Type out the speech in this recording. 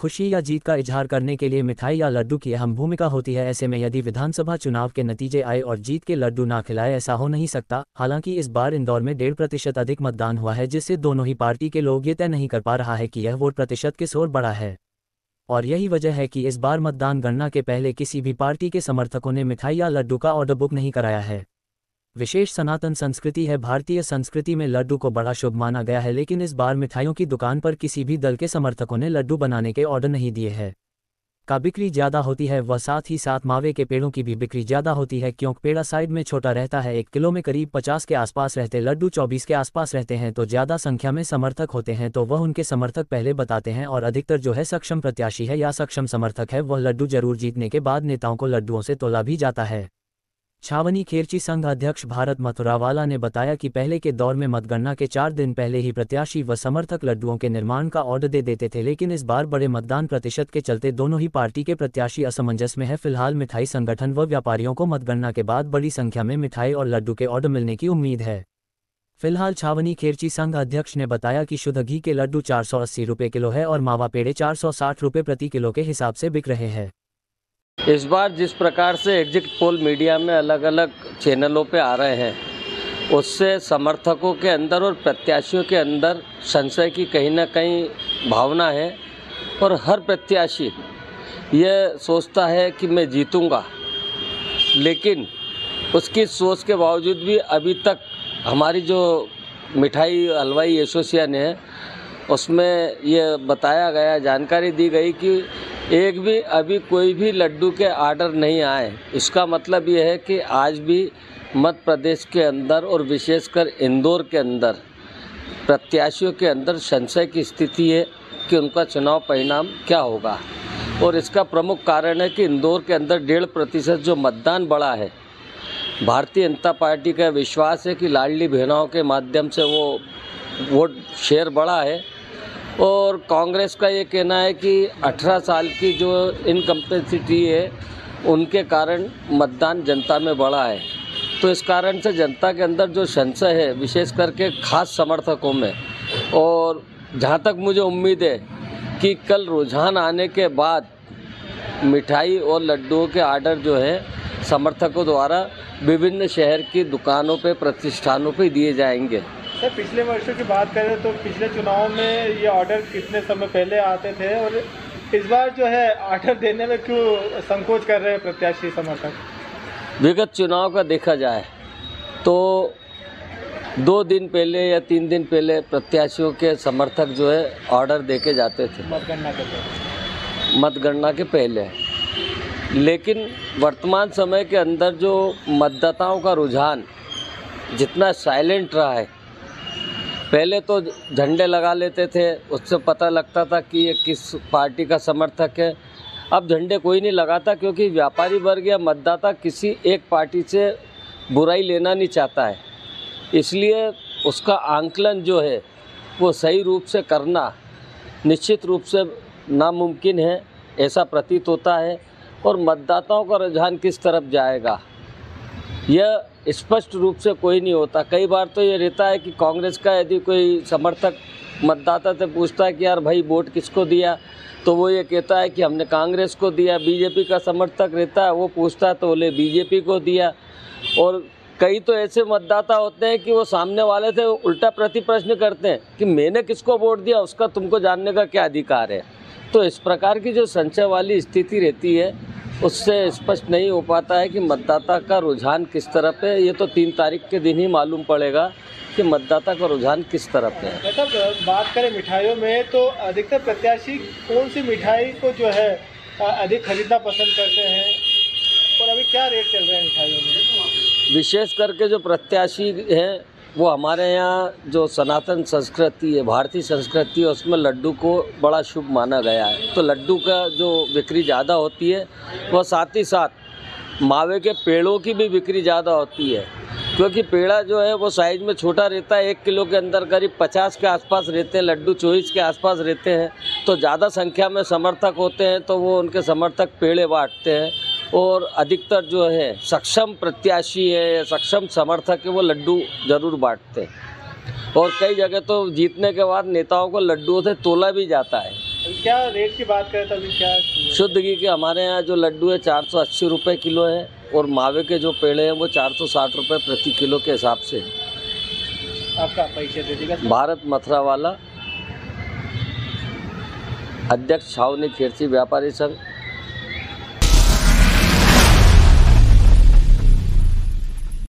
खुशी या जीत का इजहार करने के लिए मिठाई या लड्डू की अहम भूमिका होती है। ऐसे में यदि विधानसभा चुनाव के नतीजे आए और जीत के लड्डू ना खिलाए, ऐसा हो नहीं सकता। हालांकि इस बार इंदौर में 1.5% अधिक मतदान हुआ है, जिससे दोनों ही पार्टी के लोग ये तय नहीं कर पा रहा है कि यह वोट प्रतिशत किस ओर बढ़ा है। और यही वजह है कि इस बार मतदान गणना के पहले किसी भी पार्टी के समर्थकों ने मिठाई या लड्डू का ऑर्डर बुक नहीं कराया है। विशेष सनातन संस्कृति है। भारतीय संस्कृति में लड्डू को बड़ा शुभ माना गया है, लेकिन इस बार मिठाइयों की दुकान पर किसी भी दल के समर्थकों ने लड्डू बनाने के ऑर्डर नहीं दिए हैं। का बिक्री ज़्यादा होती है, वह साथ ही साथ मावे के पेड़ों की भी बिक्री ज़्यादा होती है, क्योंकि पेड़ा साइड में छोटा रहता है। 1 किलो में करीब 50 के आसपास रहते, लड्डू 24 के आसपास रहते हैं। तो ज़्यादा संख्या में समर्थक होते हैं तो वह उनके समर्थक पहले बताते हैं, और अधिकतर जो है सक्षम प्रत्याशी है या सक्षम समर्थक है, वह लड्डू जरूर जीतने के बाद नेताओं को लड्डुओं से तोला भी जाता है। छावनी खेरची संघ अध्यक्ष भारत मथुरावाला ने बताया कि पहले के दौर में मतगणना के 4 दिन पहले ही प्रत्याशी व समर्थक लड्डुओं के निर्माण का ऑर्डर दे देते थे, लेकिन इस बार बड़े मतदान प्रतिशत के चलते दोनों ही पार्टी के प्रत्याशी असमंजस में है। फिलहाल मिठाई संगठन व व्यापारियों को मतगणना के बाद बड़ी संख्या में मिठाई और लड्डू के ऑर्डर मिलने की उम्मीद है। फिलहाल छावनी खेरची संघ अध्यक्ष ने बताया कि शुद्ध घी के लड्डू 480 रुपये किलो है और मावा पेड़े 460 रुपये प्रति किलो के हिसाब से बिक रहे हैं। इस बार जिस प्रकार से एग्जिट पोल मीडिया में अलग अलग चैनलों पे आ रहे हैं, उससे समर्थकों के अंदर और प्रत्याशियों के अंदर संशय की कहीं ना कहीं भावना है, और हर प्रत्याशी ये सोचता है कि मैं जीतूंगा, लेकिन उसकी सोच के बावजूद भी अभी तक हमारी जो मिठाई हलवाई एसोसिएशन है उसमें ये बताया गया, जानकारी दी गई कि एक भी अभी कोई भी लड्डू के आर्डर नहीं आए। इसका मतलब ये है कि आज भी मध्य प्रदेश के अंदर और विशेषकर इंदौर के अंदर प्रत्याशियों के अंदर संशय की स्थिति है कि उनका चुनाव परिणाम क्या होगा। और इसका प्रमुख कारण है कि इंदौर के अंदर 1.5% जो मतदान बढ़ा है, भारतीय जनता पार्टी का विश्वास है कि लाडली बहनों के माध्यम से वो वोट शेयर बढ़ा है, और कांग्रेस का ये कहना है कि 18 साल की जो इनकम्पेसिटी है उनके कारण मतदान जनता में बढ़ा है। तो इस कारण से जनता के अंदर जो संशय है, विशेष करके खास समर्थकों में, और जहाँ तक मुझे उम्मीद है कि कल रुझान आने के बाद मिठाई और लड्डुओं के आर्डर जो है समर्थकों द्वारा विभिन्न शहर की दुकानों पे, प्रतिष्ठानों पे दिए जाएंगे। सर, पिछले वर्षों की बात करें तो पिछले चुनाव में ये ऑर्डर कितने समय पहले आते थे, और इस बार जो है ऑर्डर देने में क्यों संकोच कर रहे हैं प्रत्याशी समर्थक? विगत चुनाव का देखा जाए तो 2 दिन पहले या 3 दिन पहले प्रत्याशियों के समर्थक जो है ऑर्डर देके जाते थे मतगणना के पहले। लेकिन वर्तमान समय के अंदर जो मतदाताओं का रुझान जितना साइलेंट रहा है, पहले तो झंडे लगा लेते थे, उससे पता लगता था कि ये किस पार्टी का समर्थक है। अब झंडे कोई नहीं लगाता, क्योंकि व्यापारी वर्ग या मतदाता किसी एक पार्टी से बुराई लेना नहीं चाहता है। इसलिए उसका आंकलन जो है वो सही रूप से करना निश्चित रूप से नामुमकिन है, ऐसा प्रतीत होता है। और मतदाताओं का रुझान किस तरफ जाएगा यह स्पष्ट रूप से कोई नहीं होता। कई बार तो ये रहता है कि कांग्रेस का यदि कोई समर्थक मतदाता से पूछता है कि यार भाई वोट किसको दिया, तो वो ये कहता है कि हमने कांग्रेस को दिया। बीजेपी का समर्थक रहता है, वो पूछता है तो बोले बीजेपी को दिया। और कई तो ऐसे मतदाता होते हैं कि वो सामने वाले से उल्टा प्रति प्रश्न करते हैं कि मैंने किसको वोट दिया, उसका तुमको जानने का क्या अधिकार है। तो इस प्रकार की जो संशय वाली स्थिति रहती है, उससे स्पष्ट नहीं हो पाता है कि मतदाता का रुझान किस तरफ है। ये तो 3 तारीख के दिन ही मालूम पड़ेगा कि मतदाता का रुझान किस तरफ है। मतलब बात करें मिठाइयों में तो अधिकतर प्रत्याशी कौन सी मिठाई को जो है अधिक खरीदना पसंद करते हैं, और अभी क्या रेट चल रहे हैं मिठाइयों में? विशेष करके जो प्रत्याशी हैं वो हमारे यहाँ जो सनातन संस्कृति है, भारतीय संस्कृति है, उसमें लड्डू को बड़ा शुभ माना गया है। तो लड्डू का जो बिक्री ज़्यादा होती है, वह साथ ही साथ मावे के पेड़ों की भी बिक्री ज़्यादा होती है, क्योंकि पेड़ा जो है वो साइज़ में छोटा रहता है। 1 किलो के अंदर करीब 50 के आसपास रहते हैं, लड्डू 24 के आसपास रहते हैं। तो ज़्यादा संख्या में समर्थक होते हैं तो वो उनके समर्थक पेड़े बांटते हैं, और अधिकतर जो है सक्षम प्रत्याशी है, सक्षम समर्थक है, वो लड्डू ज़रूर बांटते हैं। और कई जगह तो जीतने के बाद नेताओं को लड्डुओं से तोला भी जाता है। अभी क्या रेट की बात करें तो अभी क्या शुद्ध घी के हमारे यहाँ जो लड्डू है 480 रुपये किलो है और मावे के जो पेड़े हैं वो 460 रुपये प्रति किलो के हिसाब से है। आपका परिचय दे दीजिएगा। भारत मथुरा वाला, अध्यक्ष छावनी खिरची व्यापारी संघ,